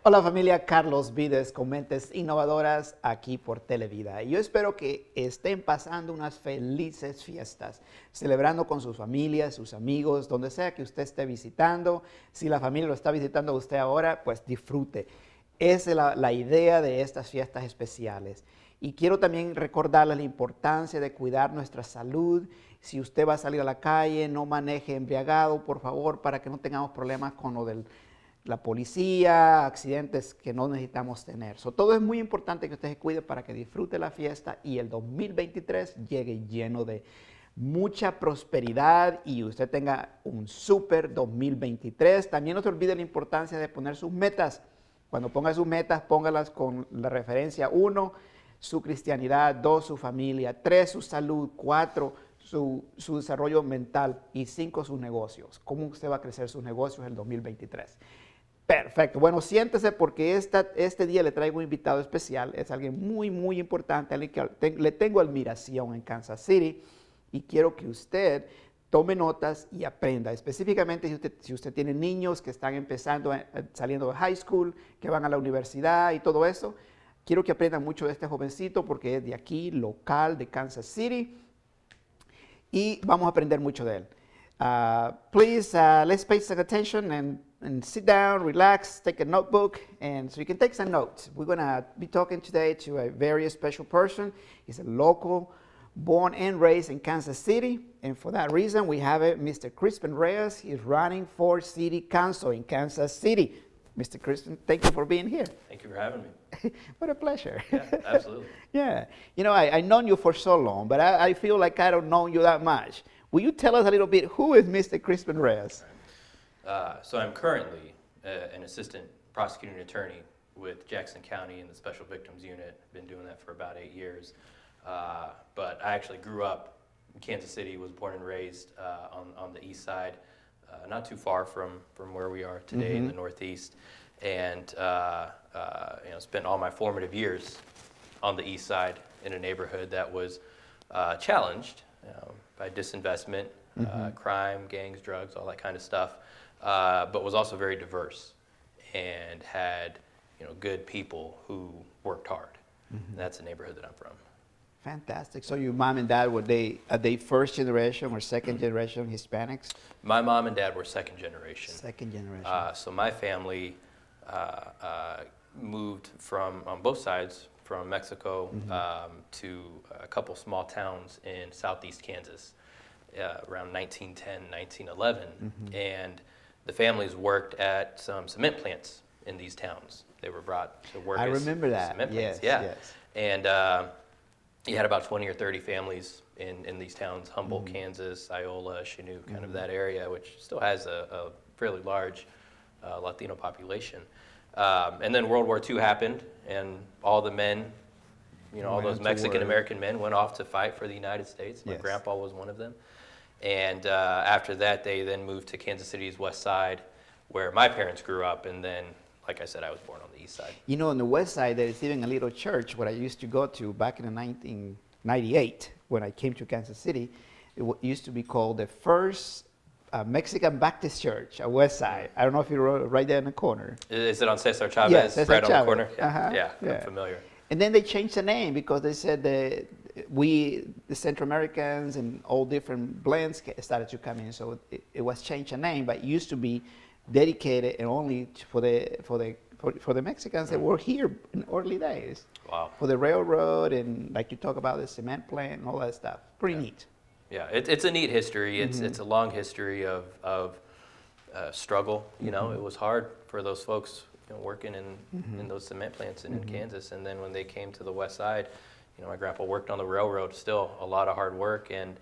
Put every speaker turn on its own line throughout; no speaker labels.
Hola familia, Carlos Vides con Mentes Innovadoras aquí por Televida. Yo espero que estén pasando unas felices fiestas, celebrando con sus familias, sus amigos, donde sea que usted esté visitando. Si la familia lo está visitando a usted ahora, pues disfrute. Esa es la idea de estas fiestas especiales. Y quiero también recordarles la importancia de cuidar nuestra salud. Si usted va a salir a la calle, no maneje embriagado, por favor, para que no tengamos problemas con lo del la policía, accidentes que no necesitamos tener. Todo es muy importante que usted se cuide para que disfrute la fiesta y el 2023 llegue lleno de mucha prosperidad y usted tenga un super 2023. También no se olvide la importancia de poner sus metas. Cuando ponga sus metas, póngalas con la referencia 1, su cristianidad, 2, su familia, 3, su salud, 4, su desarrollo mental y 5, sus negocios. ¿Cómo usted va a crecer sus negocios en el 2023? Perfecto. Bueno, siéntese porque este día le traigo un invitado especial. Es alguien muy importante, alguien que le tengo admiración en Kansas City y quiero que usted tome notas y aprenda. Específicamente si usted tiene niños que están empezando, saliendo de high school, que van a la universidad y todo eso, quiero que aprendan mucho de este jovencito porque es de aquí, local, de Kansas City, y vamos a aprender mucho de él. Please, let's pay some attention and sit down, relax, take a notebook, and so you can take some notes. We're going to be talking today to a very special person. He's a local, born and raised in Kansas City, and for that reason, we have Mr. Crispin Reyes. He's running for City Council in Kansas City. Mr. Crispin, thank you for being here.
Thank you for having me.
What a pleasure.
Yeah, absolutely.
Yeah. You know, I've known you for so long, but I feel like I don't know you that much. Will you tell us a little bit, who is Mr. Crispin Reyes?
So I'm currently an assistant prosecuting attorney with Jackson County in the Special Victims Unit. I've been doing that for about 8 years. But I actually grew up in Kansas City, was born and raised on the east side, not too far from where we are today in the Northeast. And spent all my formative years on the east side in a neighborhood that was challenged by disinvestment, crime, gangs, drugs, all that kind of stuff, but was also very diverse and had good people who worked hard. And that's the neighborhood that I'm from.
Fantastic. So your mom and dad, are they first generation or second generation Hispanics?
My mom and dad were second generation.
Second generation.
So my family moved on both sides, from Mexico to a couple small towns in southeast Kansas around 1910, 1911. And the families worked at some cement plants in these towns. They were brought to work as
remember that.
cement plants.
Yes.
And you had about 20 or 30 families in these towns, Humboldt, Kansas, Iola, Chinook, kind of that area, which still has a fairly large Latino population. And then World War II happened, and all the men, all those Mexican-American men went off to fight for the United States. My grandpa was one of them. And after that, they then moved to Kansas City's west side, where my parents grew up, and then, like I said, I was born on the east side.
You know, on the west side, there is even a little church where I used to go to back in 1998, when I came to Kansas City. It used to be called the First Mexican Baptist Church, at West Side. I don't know if you're right there in the corner.
Is it on Cesar Chavez?
Yes, Cesar
right
Chavez.
On the corner?
Yeah.
I'm familiar.
And then they changed the name because they said that the Central Americans and all different blends started to come in. So it was changed the name, but it used to be dedicated and only for the Mexicans that were here in early days.
Wow.
For the railroad and like you talk about the cement plant and all that stuff. Pretty neat.
Yeah, it's a neat history. It's a long history of struggle. It was hard for those folks working in those cement plants in Kansas. And then when they came to the west side, my grandpa worked on the railroad, still a lot of hard work. And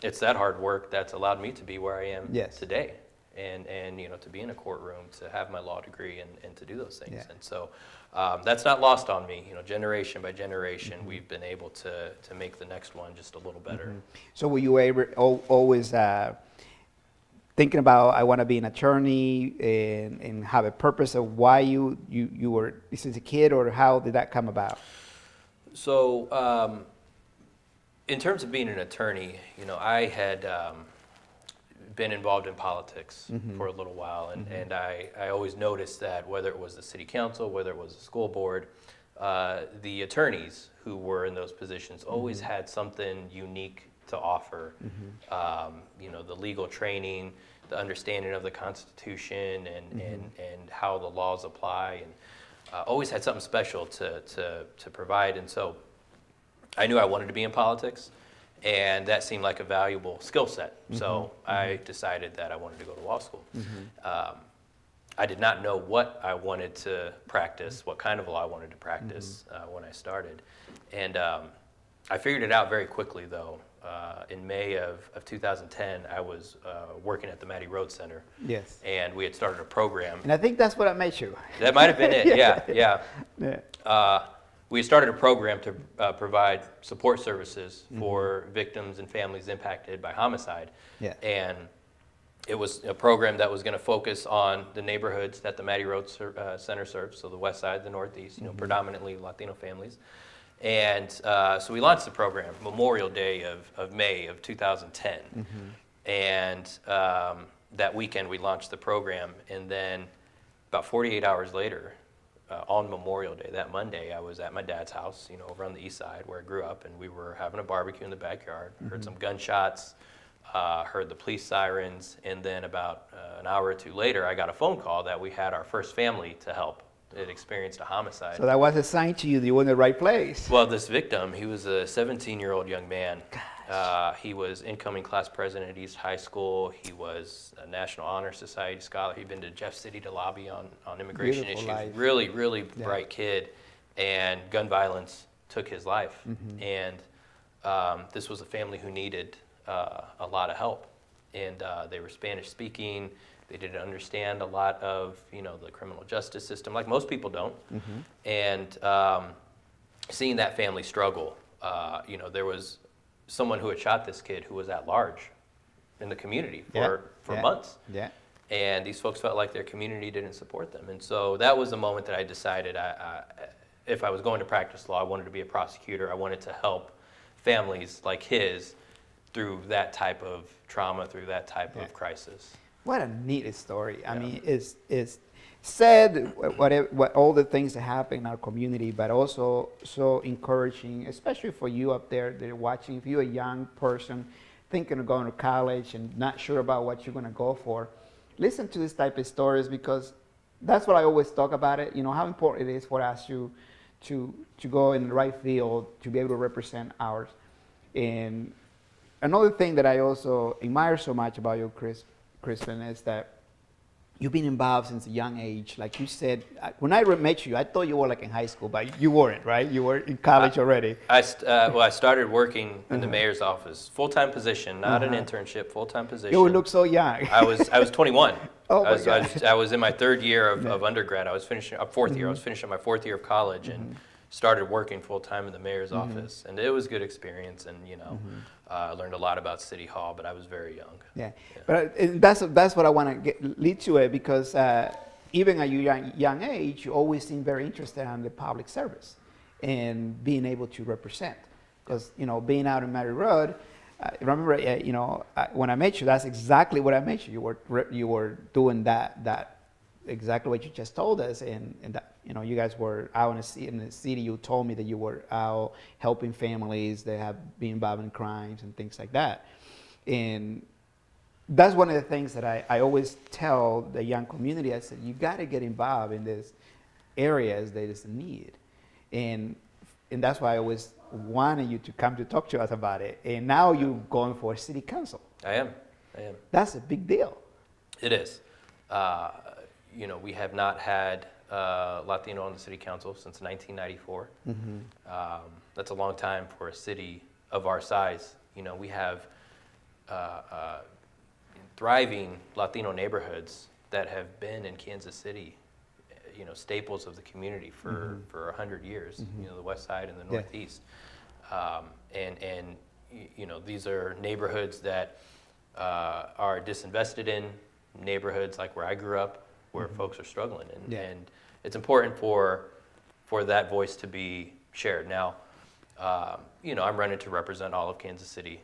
it's that hard work that's allowed me to be where I am today. And to be in a courtroom, to have my law degree and to do those things. Yeah. And so that's not lost on me. Generation by generation, we've been able to make the next one just a little better.
So were you always thinking about, I want to be an attorney and have a purpose of why you were this as a kid, or how did that come about?
So in terms of being an attorney, I had been involved in politics for a little while, and I always noticed that whether it was the city council, whether it was the school board, the attorneys who were in those positions always had something unique to offer. You know, the legal training, the understanding of the Constitution, and how the laws apply, and always had something special to provide. And so I knew I wanted to be in politics, and that seemed like a valuable skill set. So I decided that I wanted to go to law school. I did not know what I wanted to practice, what kind of law I wanted to practice when I started. And I figured it out very quickly, though. In May of 2010, I was working at the Mattie Rhodes Center.
Yes.
And we had started a program.
And I think that's what I met you.
That might have been it, yeah. We had started a program to provide support services for victims and families impacted by homicide. Yeah. And it was a program that was going to focus on the neighborhoods that the Mattie Rhodes Center serves, so the west side, the northeast, you know, predominantly Latino families. And so we launched the program Memorial Day of May of 2010. And that weekend we launched the program, and then about 48 hours later, on Memorial Day, that Monday, I was at my dad's house, you know, over on the east side where I grew up, and we were having a barbecue in the backyard. Heard some gunshots, heard the police sirens, and then about an hour or two later, I got a phone call that we had our first family to help. It experienced a homicide.
So that was a sign to you that you were in the right place.
Well, this victim, he was a 17-year-old young man. He was incoming class president at East High School. He was a National Honor Society scholar. He'd been to Jeff City to lobby on immigration issues. Life. Really, really bright kid. And gun violence took his life. And this was a family who needed a lot of help. And they were Spanish speaking. They didn't understand a lot of, you know, the criminal justice system, like most people don't. And seeing that family struggle, you know, there was someone who had shot this kid who was at large in the community for months. And these folks felt like their community didn't support them. And so that was the moment that I decided if I was going to practice law, I wanted to be a prosecutor. I wanted to help families like his through that type of trauma, through that type of crisis.
What a neat story. I mean, it's sad what all the things that happen in our community, but also so encouraging, especially for you up there that are watching. If you're a young person thinking of going to college and not sure about what you're going to go for, listen to this type of stories, because that's what I always talk about it. You know, how important it is for us to go in the right field, to be able to represent ours. And another thing that I also admire so much about you, Crispin, is that you've been involved since a young age. Like you said, when I met you, I thought you were like in high school, but you weren't, right? You were in college already.
Well, I started working in the mayor's office, full-time position, not an internship, full-time position.
You look so young.
I was 21.
Oh my God.
I was in my third year of undergrad. I was finishing fourth year. I was finishing my fourth year of college and started working full-time in the mayor's office. And it was a good experience, and you know, I learned a lot about City Hall, but I was very young.
But that's what I want to lead to it, because even at your young age, you always seem very interested in the public service and being able to represent. Because, you know, being out in Mattie Road, remember, you know, when I met you, that's exactly what I met you. You were doing that exactly what you just told us, and that, you know, you guys were out in the city. You told me that you were out helping families that have been involved in crimes and things like that. And that's one of the things that I always tell the young community. I said, you got to get involved in these areas that is needed. And that's why I always wanted you to come to talk to us about it. And now you're going for city council.
I am.
That's a big deal.
It is. You know, we have not had Latino on the city council since 1994. That's a long time for a city of our size. You know, we have thriving Latino neighborhoods that have been in Kansas City, you know, staples of the community for 100 years, you know, the west side and the northeast. And you know, these are neighborhoods that are disinvested in, neighborhoods like where I grew up, where folks are struggling. And it's important for that voice to be shared. Now, you know, I'm running to represent all of Kansas City,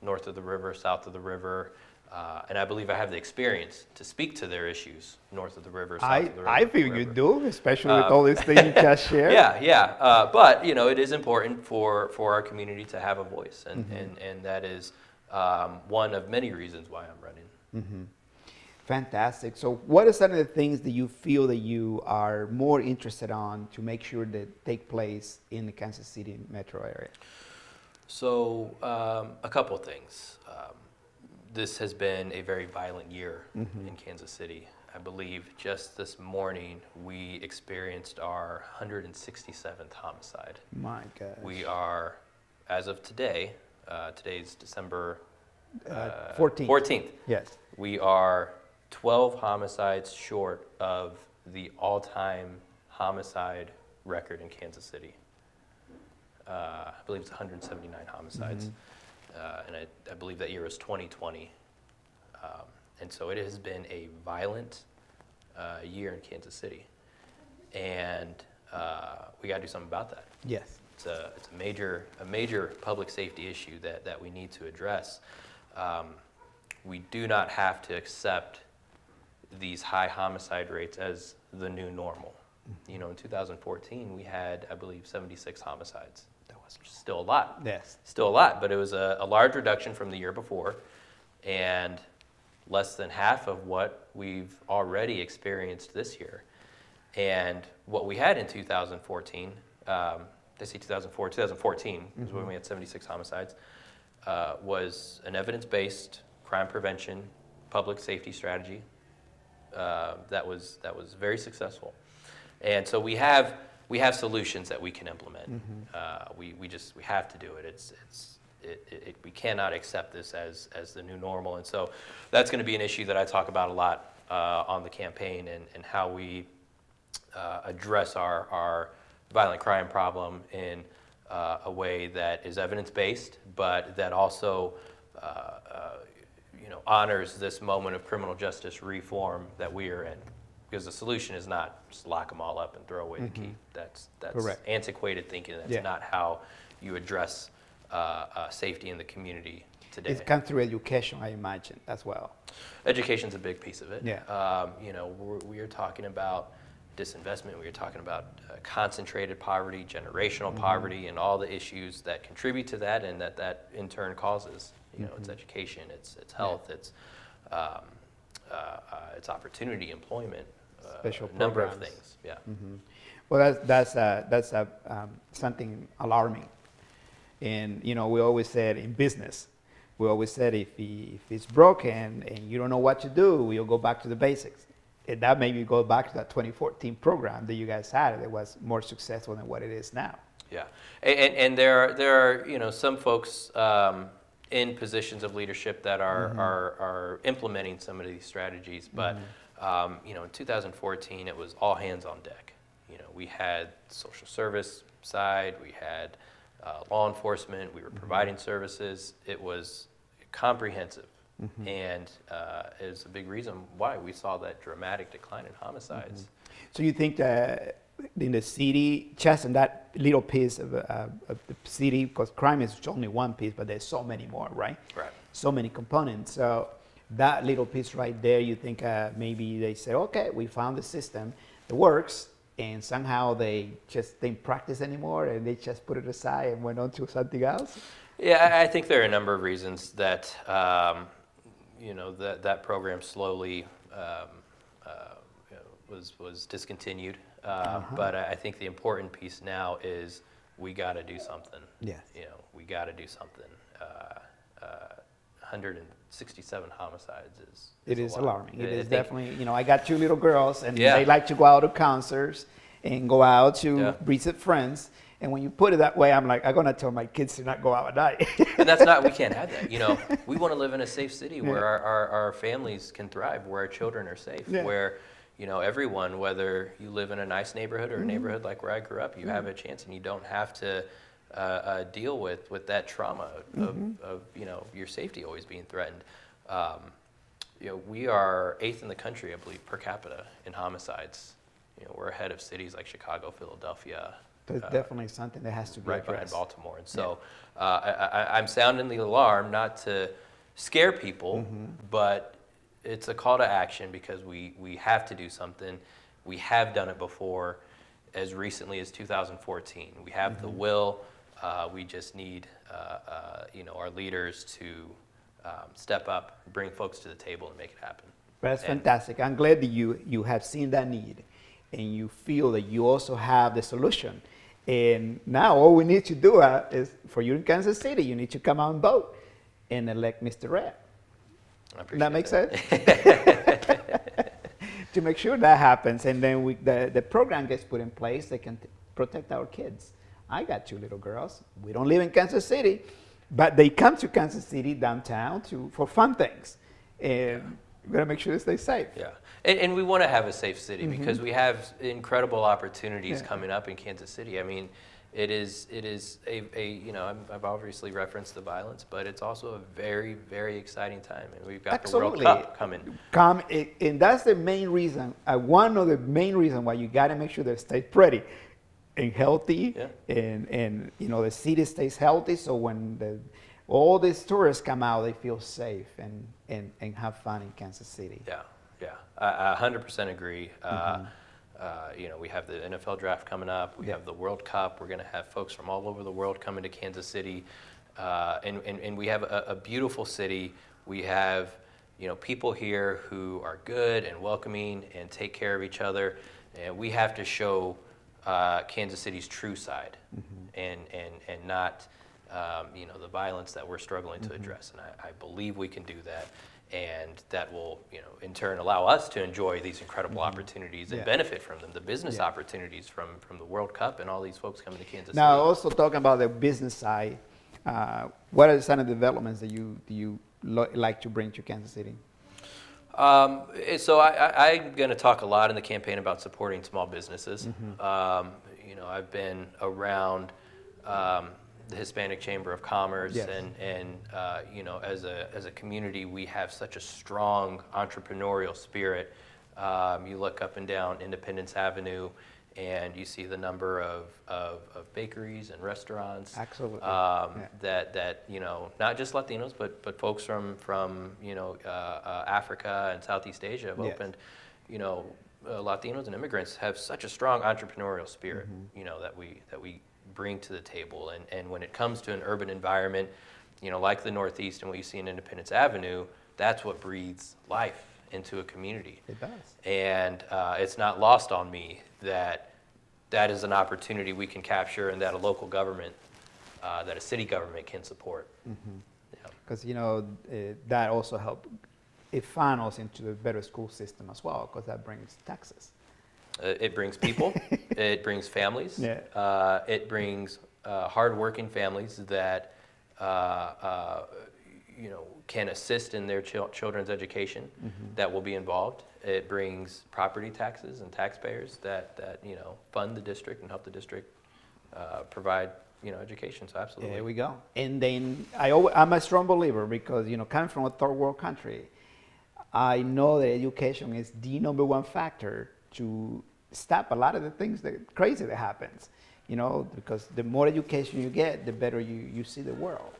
north of the river, south of the river. And I believe I have the experience to speak to their issues north of the river, south of the river.
I feel you do, especially with all these things you just shared.
Yeah. But it is important for our community to have a voice, and that is one of many reasons why I'm running.
Fantastic. So what are some of the things that you feel that you are more interested on to make sure that take place in the Kansas City metro area?
So a couple of things. This has been a very violent year in Kansas City. I believe just this morning we experienced our 167th homicide.
My gosh.
We are, as of today, today's December
14th. Yes.
We are 12 homicides short of the all-time homicide record in Kansas City. I believe it's 179 homicides. And I believe that year was 2020. And so it has been a violent year in Kansas City. And we got to do something about that.
Yes.
It's a major public safety issue that we need to address. We do not have to accept these high homicide rates as the new normal. In 2014, we had, I believe, 76 homicides. Still a lot.
Yes.
Still a lot, but it was a large reduction from the year before and less than half of what we've already experienced this year. And what we had in 2014, 2014 is when we had 76 homicides, was an evidence-based crime prevention, public safety strategy that was very successful. And so we have solutions that we can implement. We have to do it. We cannot accept this as the new normal, and so that's going to be an issue that I talk about a lot on the campaign, and how we address our violent crime problem in a way that is evidence-based, but that also honors this moment of criminal justice reform that we are in. Because the solution is not just lock them all up and throw away the key. That's
Correct.
Antiquated thinking. That's not how you address safety in the community today.
It's come through education, I imagine, as well.
Education's a big piece of it.
Yeah.
We are talking about disinvestment. We are talking about concentrated poverty, generational poverty, and all the issues that contribute to that, and that in turn causes. It's education, it's health, it's opportunity, employment.
Special
number of
programs.
things. Yeah.
Well, that's something alarming. And we always said in business, if it's broken and you don't know what to do, we'll go back to the basics. And that maybe go back to that 2014 program that you guys had that was more successful than what it is now.
Yeah, and there are some folks in positions of leadership that are implementing some of these strategies, but in 2014 it was all hands on deck. We had social service side, we had law enforcement, we were providing services. It was comprehensive, and is a big reason why we saw that dramatic decline in homicides.
So you think that in the city, just in that little piece of the city, because crime is only one piece, but there's so many more, right?
Right.
So many components. So that little piece right there, you think maybe they say, okay, we found the system that works, and somehow they just didn't practice anymore, and they just put it aside and went on to something else?
Yeah, I think there are a number of reasons that that program slowly was discontinued. But I think the important piece now is we got to do something.
Yes.
We got to do something. 167 homicides is
It is alarming. It is
definitely.
I got two little girls, and they like to go out to concerts and go out to visit friends. And when you put it that way, I'm like, I'm going to tell my kids to not go out at night.
And we can't have that. We want to live in a safe city where our families can thrive, where our children are safe, where, everyone, whether you live in a nice neighborhood or a neighborhood like where I grew up, you have a chance, and you don't have to deal with that trauma of your safety always being threatened. We are 8th in the country, I believe, per capita in homicides. We're ahead of cities like Chicago, Philadelphia.
That's definitely something that has to be
right behind
addressed.
Baltimore. And so I'm sounding the alarm, not to scare people, but it's a call to action because we have to do something. We have done it before, as recently as 2014. We have the will. We just need our leaders to step up, bring folks to the table, and make it happen.
That's fantastic. I'm glad that you have seen that need, and you feel that you also have the solution. And now all we need to do is for you in Kansas City, you need to come out and vote and elect Mr. Red. That makes sense? To make sure that happens, and then the program gets put in place that can protect our kids. I got 2 little girls. We don't live in Kansas City, but they come to Kansas City downtown for fun things. And we're going to make sure they stay safe.
Yeah, and we want to have a safe city because we have incredible opportunities coming up in Kansas City. I mean, it is I've obviously referenced the violence, but it's also a very, very exciting time, and we've got the World Cup coming.
And that's the main reason. One of the main reasons why you got to make sure they stay pretty and healthy, and the city stays healthy. So when all these tourists come out, they feel safe and have fun in Kansas City.
Yeah, I 100% agree. We have the NFL draft coming up. We have the World Cup. We're going to have folks from all over the world coming to Kansas City, and we have a beautiful city. We have people here who are good and welcoming and take care of each other, and we have to show Kansas City's true side, and not the violence that we're struggling to address. And I believe we can do that. And that will, in turn allow us to enjoy these incredible opportunities and benefit from them, the business opportunities from the World Cup and all these folks coming to Kansas City.
Now, also talking about the business side, what are some of the developments that you like to bring to Kansas City?
So I'm going to talk a lot in the campaign about supporting small businesses. I've been around the Hispanic Chamber of Commerce, and as a community, we have such a strong entrepreneurial spirit. You look up and down Independence Avenue, and you see the number of bakeries and restaurants.
Absolutely.
That not just Latinos, but folks from Africa and Southeast Asia have opened. Latinos and immigrants have such a strong entrepreneurial spirit. That we bring to the table, and when it comes to an urban environment, like the Northeast and what you see in Independence Avenue, that's what breathes life into a community.
It does.
And it's not lost on me that is an opportunity we can capture, and that a local government, that a city government can support.
Because that also helps. It funnels into the better school system as well, because that brings taxes.
It brings people. It brings families. It brings hardworking families that can assist in their children's education. That will be involved. It brings property taxes and taxpayers that fund the district and help the district provide education. So absolutely.
There we go. And then I'm a strong believer, because coming from a third world country, I know that education is the #1 factor to stop a lot of the things crazy that happens, because the more education you get, the better you see the world.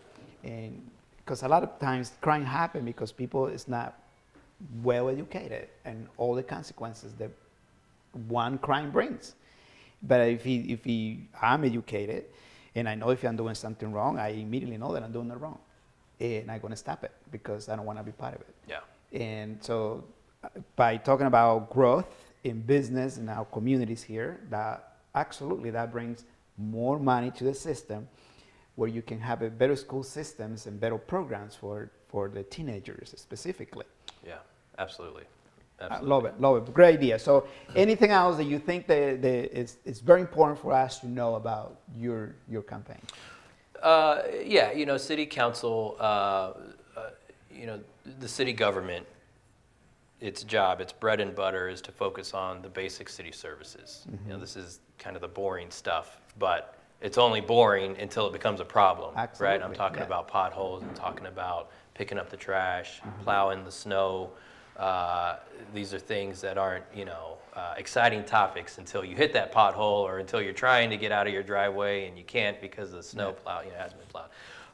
And because a lot of times crime happens because people is not well educated, and all the consequences that one crime brings. But if I'm educated, and I know if I'm doing something wrong, I immediately know that I'm doing it wrong, and I'm going to stop it because I don't want to be part of it. And so by talking about growth in business in our communities here, that brings more money to the system, where you can have a better school systems and better programs for the teenagers specifically.
Yeah, absolutely.
Love it. Great idea. So anything else that you think that is very important for us to know about your campaign?
City council, the city government, its job, its bread and butter is to focus on the basic city services. This is kind of the boring stuff, but it's only boring until it becomes a problem, right? I'm talking about potholes, I'm talking about picking up the trash, plowing the snow. These are things that aren't, exciting topics until you hit that pothole, or until you're trying to get out of your driveway and you can't because the snow plow hasn't been plowed.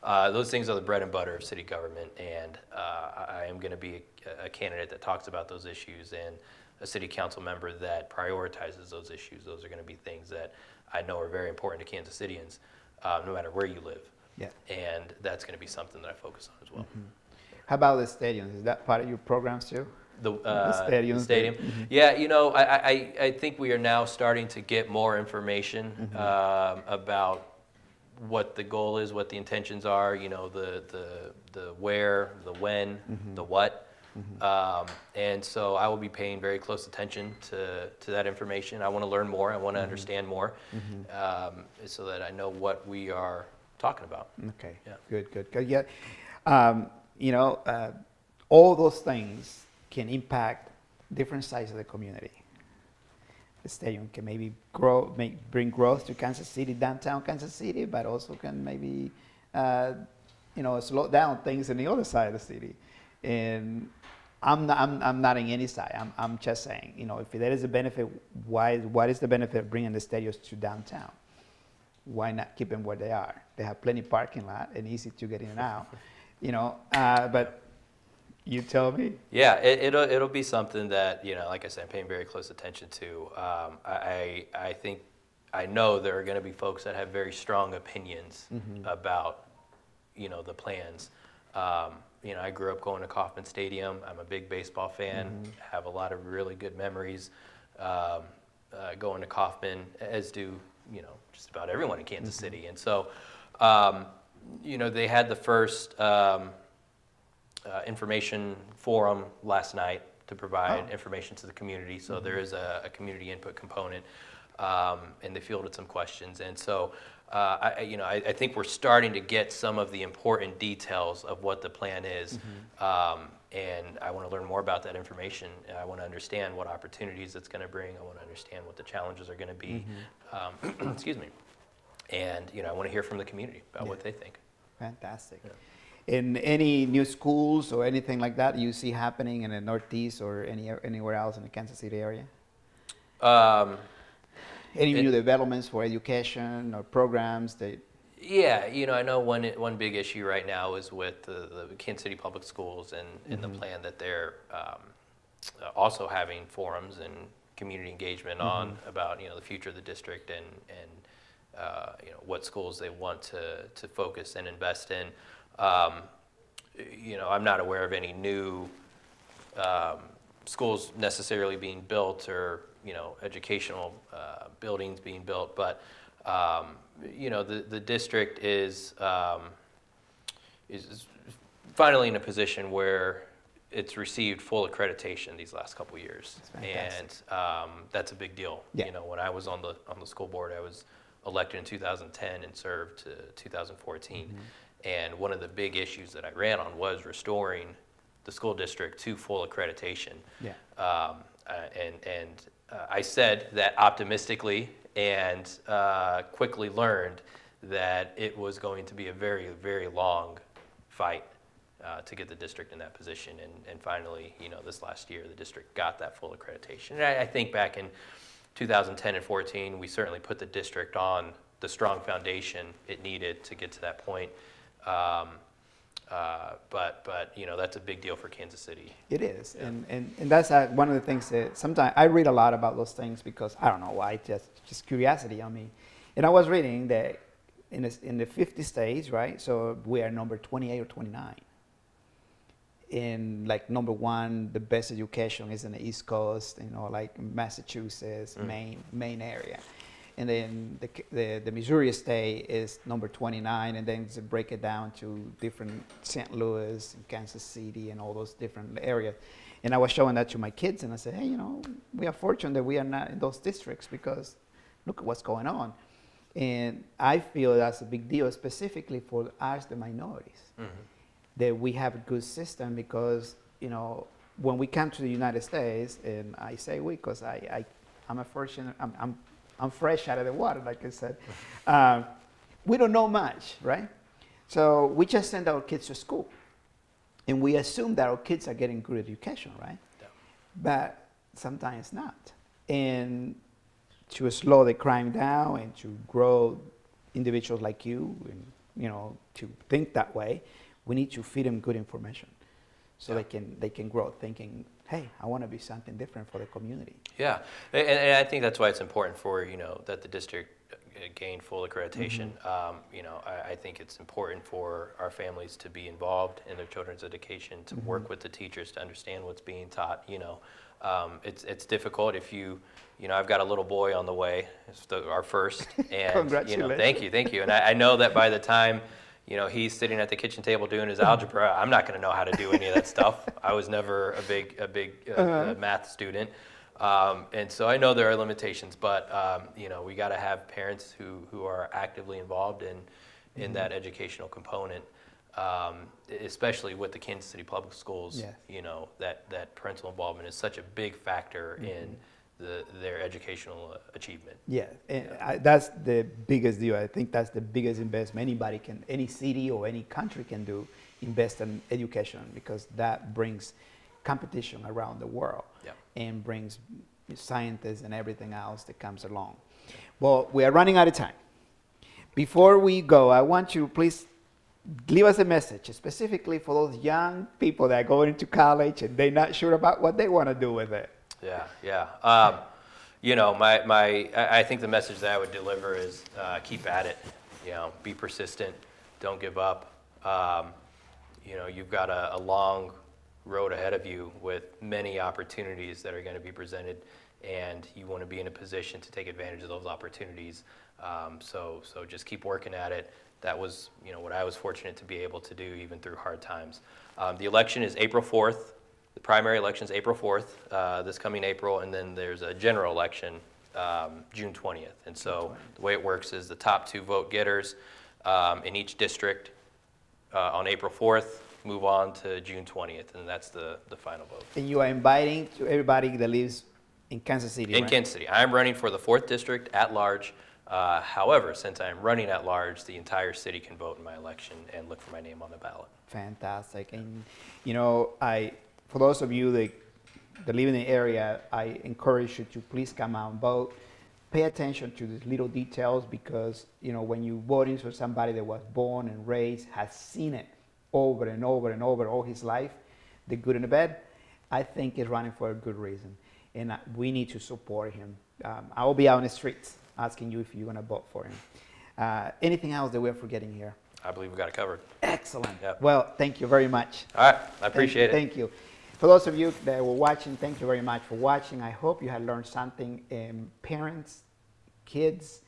Those things are the bread and butter of city government, and I am going to be a candidate that talks about those issues and a city council member that prioritizes those issues. Those are going to be things that I know are very important to Kansas Cityans, no matter where you live.
Yeah.
And that's going to be something that I focus on as well.
Mm-hmm. How about the stadiums? Is that part of your programs too?
The
stadiums.
stadium.
Mm-hmm.
Yeah, you know, I think we are now starting to get more information about what the goal is, what the intentions are, you know, the where, the when, the what. And so I will be paying very close attention to that information. I want to learn more. I want to understand more, so that I know what we are talking about.
Okay.
Yeah.
Good. Yeah. You know, all those things can impact different sides of the community. The stadium can maybe bring growth to Kansas City, downtown Kansas City, but also can maybe, you know, slow down things in the other side of the city. And I'm not in any side. I'm just saying, you know, if there is a benefit, what is the benefit of bringing the stadiums to downtown? Why not keep them where they are? They have plenty parking lot and easy to get in and out, you know. But you tell me.
Yeah, it'll be something that, you know, like I said, I'm paying very close attention to. I think I know there are going to be folks that have very strong opinions about, you know, the plans. You know, I grew up going to Kauffman Stadium. I'm a big baseball fan. Have a lot of really good memories going to Kauffman, as do, you know, just about everyone in Kansas City. And so, you know, they had the first information forum last night to provide information to the community. So there is a community input component, and they fielded some questions. And so, I think we're starting to get some of the important details of what the plan is, and I want to learn more about that information. I want to understand what opportunities it's going to bring. I want to understand what the challenges are going to be. Excuse me. And, you know, I want to hear from the community about what they think.
Fantastic. Yeah. In any new schools or anything like that you see happening in the Northeast or anywhere else in the Kansas City area? Any new developments for education or programs that?
Yeah, you know, I know one big issue right now is with the Kansas City Public Schools and the plan that they're also having forums and community engagement on about, you know, the future of the district and you know, what schools they want to focus and invest in. You know, I'm not aware of any new schools necessarily being built or, you know, educational buildings being built, but you know, the district is finally in a position where it's received full accreditation these last couple of years, and that's a big deal. Yeah. You know, when I was on the school board, I was elected in 2010 and served to 2014, and one of the big issues that I ran on was restoring the school district to full accreditation. Yeah. I said that optimistically, and quickly learned that it was going to be a very, very long fight to get the district in that position. And finally, you know, this last year, the district got that full accreditation. And I think back in 2010 and 14, we certainly put the district on the strong foundation it needed to get to that point. But you know, that's a big deal for Kansas City.
It is, yeah. and that's one of the things that sometimes I read a lot about those things because I don't know why, just curiosity on me. And I was reading that in the 50 states, right? So we are number 28 or 29. In like number one, the best education is in the East Coast, you know, like Massachusetts, Maine area. And then the Missouri state is number 29, and then to break it down to different St. Louis and Kansas City and all those different areas. And I was showing that to my kids, and I said, hey, you know, we are fortunate that we are not in those districts because look at what's going on. And I feel that's a big deal, specifically for us, the minorities, that we have a good system because, you know, when we come to the United States, and I say we because I'm a fortunate, I'm fresh out of the water, like I said. We don't know much, right? So we just send our kids to school. And we assume that our kids are getting good education, right? Yeah. But sometimes not. And to slow the crime down and to grow individuals like you and to think that way, we need to feed them good information so
Yeah.
they can grow thinking, hey, I want to be something different for the community.
Yeah, and I think that's why it's important for, that the district gain full accreditation. I think it's important for our families to be involved in their children's education, to work with the teachers to understand what's being taught. It's difficult if I've got a little boy on the way, it's our first, and
Congratulations.
thank you, and I know that by the time he's sitting at the kitchen table doing his algebra, I'm not going to know how to do any of that stuff. I was never a big math student. And so I know there are limitations, but we got to have parents who are actively involved in that educational component, especially with the Kansas City Public Schools.
Yes.
That parental involvement is such a big factor in their educational achievement.
Yeah, and that's the biggest deal. I think that's the biggest investment any city or any country can do, invest in education, because that brings competition around the world.
Yeah.
And brings scientists and everything else that comes along. Well, we are running out of time. Before we go, I want you to please leave us a message, specifically for those young people that are going into college and they're not sure about what they want to do with it.
Yeah. I think the message that I would deliver is keep at it. Be persistent. Don't give up. You've got a long road ahead of you with many opportunities that are going to be presented, and you want to be in a position to take advantage of those opportunities. So just keep working at it. That was what I was fortunate to be able to do even through hard times. The election is April 4th. The primary election is April 4th, this coming April, and then there's a general election June 20th. And so the way it works is the top 2 vote getters in each district on April 4th move on to June 20th, and that's the final vote.
And you are inviting to everybody that lives in Kansas City,
In
right?
Kansas City. I'm running for the 4th district at large. However, since I'm running at large, the entire city can vote in my election and look for my name on the ballot.
Fantastic. And, for those of you that live in the area, I encourage you to please come out and vote. Pay attention to these little details, because, when you're voting for somebody that was born and raised, has seen it over and over and over all his life, the good and the bad, I think he's running for a good reason. And we need to support him. I will be out in the streets asking you if you're going to vote for him. Anything else that we're forgetting here?
I believe we got it covered.
Excellent.
Yep.
Well, thank you very much.
All right. I appreciate it.
Thank you. For those of you that were watching, thank you very much for watching. I hope you had learned something. Parents, kids,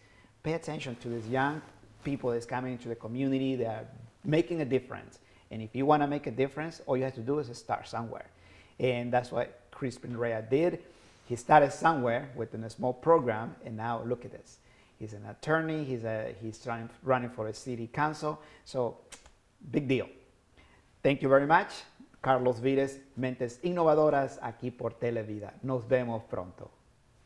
pay attention to these young people that's coming into the community that are making a difference. And if you want to make a difference, all you have to do is start somewhere. And that's what Crispin Rea did. He started somewhere within a small program, and now look at this. He's an attorney. He's running for a city council. So, big deal. Thank you very much. Carlos Vides, Mentes Innovadoras, aquí por Televida. Nos vemos pronto.